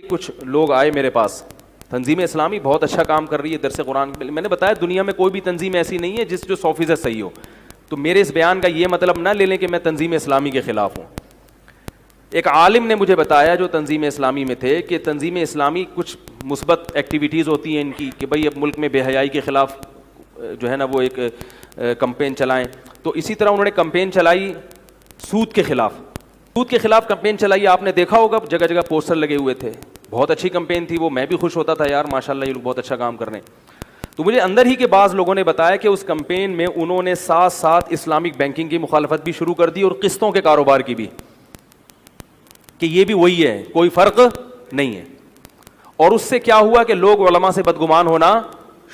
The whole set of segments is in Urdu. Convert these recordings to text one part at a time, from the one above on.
کچھ لوگ آئے میرے پاس, تنظیم اسلامی بہت اچھا کام کر رہی ہے درس قرآن. میں نے بتایا دنیا میں کوئی بھی تنظیم ایسی نہیں ہے جو 100% صحیح ہو. تو میرے اس بیان کا یہ مطلب نہ لے لیں کہ میں تنظیم اسلامی کے خلاف ہوں. ایک عالم نے مجھے بتایا جو تنظیم اسلامی میں تھے کہ تنظیم اسلامی کچھ مثبت ایکٹیویٹیز ہوتی ہیں ان کی کہ بھائی اب ملک میں بے حیائی کے خلاف جو ہے نا وہ ایک کمپین چلائیں. تو اسی طرح انہوں نے کمپین چلائی سود کے خلاف. سود کے خلاف کمپین چلائی, آپ نے دیکھا ہوگا جگہ جگہ پوسٹر لگے ہوئے تھے. بہت اچھی کمپین تھی وہ, میں بھی خوش ہوتا تھا یار ماشاءاللہ یہ لوگ بہت اچھا کام کر رہے ہیں. تو مجھے اندر ہی کے بعض لوگوں نے بتایا کہ اس کمپین میں انہوں نے ساتھ ساتھ اسلامک بینکنگ کی مخالفت بھی شروع کر دی اور قسطوں کے کاروبار کی بھی, کہ یہ بھی وہی ہے, کوئی فرق نہیں ہے. اور اس سے کیا ہوا کہ لوگ علماء سے بدگمان ہونا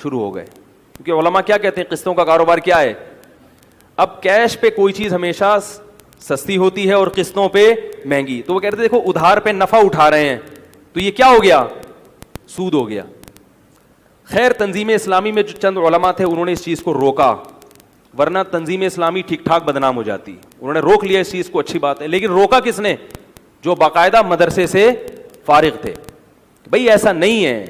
شروع ہو گئے, کیونکہ علماء کیا کہتے ہیں قسطوں کا کاروبار کیا ہے. اب کیش پہ کوئی چیز ہمیشہ سستی ہوتی ہے اور قسطوں پہ مہنگی. تو وہ کہتے ہیں دیکھو ادھار پہ نفع اٹھا رہے ہیں, تو یہ کیا ہو گیا, سود ہو گیا. خیر تنظیم اسلامی میں جو چند علماء تھے انہوں نے اس چیز کو روکا, ورنہ تنظیم اسلامی ٹھیک ٹھاک بدنام ہو جاتی. انہوں نے روک لیا اس چیز کو, اچھی بات ہے. لیکن روکا کس نے, جو باقاعدہ مدرسے سے فارغ تھے. بھئی ایسا نہیں ہے.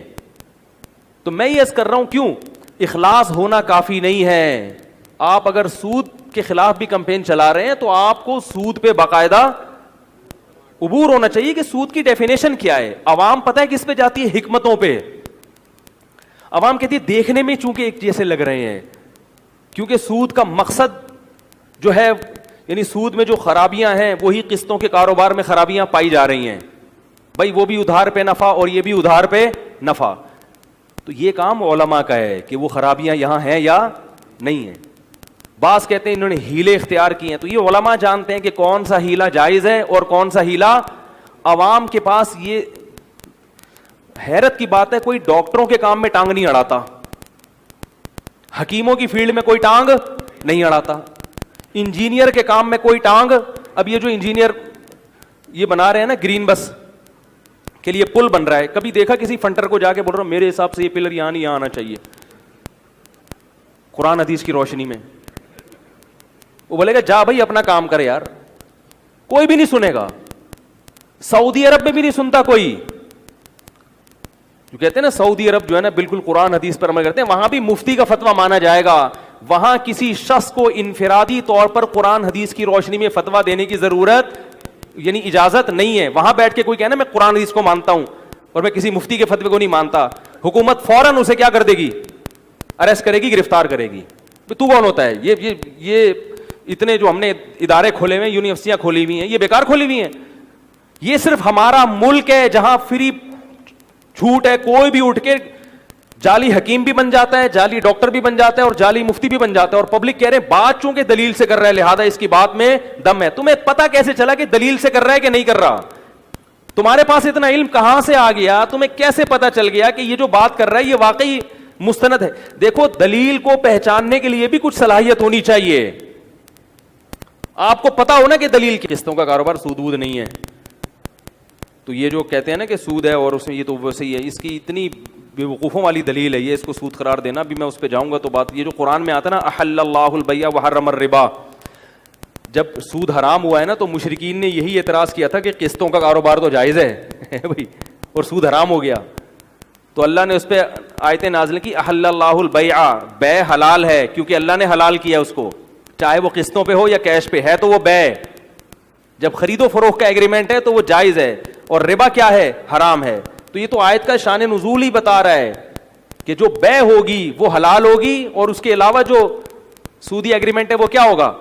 تو میں یہ عرض کر رہا ہوں کیوں, اخلاص ہونا کافی نہیں ہے. آپ اگر سود کے خلاف بھی کمپین چلا رہے ہیں تو آپ کو سود پہ باقاعدہ عبور ہونا چاہیے کہ سود کی ڈیفینیشن کیا ہے. عوام پتہ ہے کس پہ جاتی ہے, حکمتوں پہ. عوام کہتی ہے دیکھنے میں چونکہ ایک جیسے لگ رہے ہیں, کیونکہ سود کا مقصد جو ہے یعنی سود میں جو خرابیاں ہیں وہی قسطوں کے کاروبار میں خرابیاں پائی جا رہی ہیں. بھائی وہ بھی ادھار پہ نفع اور یہ بھی ادھار پہ نفع. تو یہ کام علماء کا ہے کہ وہ خرابیاں یہاں ہیں یا نہیں ہیں. بعض کہتے ہیں انہوں نے ہیلے اختیار کیے ہیں, تو یہ علماء جانتے ہیں کہ کون سا ہیلہ جائز ہے اور کون سا ہیلہ. عوام کے پاس یہ حیرت کی بات ہے, کوئی ڈاکٹروں کے کام میں ٹانگ نہیں اڑاتا, حکیموں کی فیلڈ میں کوئی ٹانگ نہیں اڑاتا, انجینئر کے کام میں کوئی ٹانگ. اب یہ جو انجینئر یہ بنا رہے ہیں نا گرین بس کے لیے پل بن رہا ہے, کبھی دیکھا کسی فنٹر کو جا کے بول رہا ہوں میرے حساب سے یہ پلر یہاں نہیں آنا چاہیے قرآن حدیث کی روشنی میں؟ وہ بولے گا جا بھائی اپنا کام کرے یار, کوئی بھی نہیں سنے گا. سعودی عرب میں بھی نہیں سنتا کوئی. جو کہتے ہیں نا سعودی عرب جو ہے نا بالکل قرآن حدیث پر عمل کرتے ہیں, وہاں بھی مفتی کا فتویٰ مانا جائے گا. وہاں کسی شخص کو انفرادی طور پر قرآن حدیث کی روشنی میں فتویٰ دینے کی ضرورت یعنی اجازت نہیں ہے. وہاں بیٹھ کے کوئی کہنا میں قرآن حدیث کو مانتا ہوں اور میں کسی مفتی کے فتوے کو نہیں مانتا, حکومت فوراً اسے کیا کر دے گی, اریسٹ کرے گی, گرفتار کرے گی. تو کون ہوتا ہے یہ اتنے جو ہم نے ادارے کھولے ہوئے ہیں, یونیورسٹیاں کھولی ہوئی ہیں, یہ بیکار کھولی ہوئی ہیں. یہ صرف ہمارا ملک ہے جہاں فری چھوٹ ہے, کوئی بھی اٹھ کے جعلی حکیم بھی بن جاتا ہے, جعلی ڈاکٹر بھی بن جاتا ہے اور جعلی مفتی بھی بن جاتا ہے. اور پبلک کہہ رہے ہیں بات چونکہ دلیل سے کر رہا ہے لہذا اس کی بات میں دم ہے. تمہیں پتہ کیسے چلا کہ دلیل سے کر رہا ہے کہ نہیں کر رہا؟ تمہارے پاس اتنا علم کہاں سے آ گیا؟ تمہیں کیسے پتا چل گیا کہ یہ جو بات کر رہا ہے یہ واقعی مستند ہے؟ دیکھو دلیل کو پہچاننے کے لیے بھی کچھ صلاحیت ہونی چاہیے. آپ کو پتا ہو نا کہ دلیل کی قسطوں کا کاروبار سود وود نہیں ہے. تو یہ جو کہتے ہیں نا کہ سود ہے اور اس میں یہ تو ویسے ہی ہے, اس کی اتنی بے وقوفوں والی دلیل ہے یہ, اس کو سود قرار دینا. بھی میں اس پہ جاؤں گا تو بات یہ جو قرآن میں آتا ہے نا احل اللہ البیع وحرم الربا, جب سود حرام ہوا ہے نا تو مشرکین نے یہی اعتراض کیا تھا کہ قسطوں کا کاروبار تو جائز ہے بھائی اور سود حرام ہو گیا. تو اللہ نے اس پہ آیتیں نازل کی احل اللہ البیع, بے حلال ہے کیونکہ اللہ نے حلال کیا اس کو, چاہے وہ قسطوں پہ ہو یا کیش پہ ہے تو وہ بے. جب خرید و فروخت کا ایگریمنٹ ہے تو وہ جائز ہے, اور ربا کیا ہے, حرام ہے. تو یہ تو آیت کا شان نزول ہی بتا رہا ہے کہ جو بے ہوگی وہ حلال ہوگی اور اس کے علاوہ جو سودی ایگریمنٹ ہے وہ کیا ہوگا,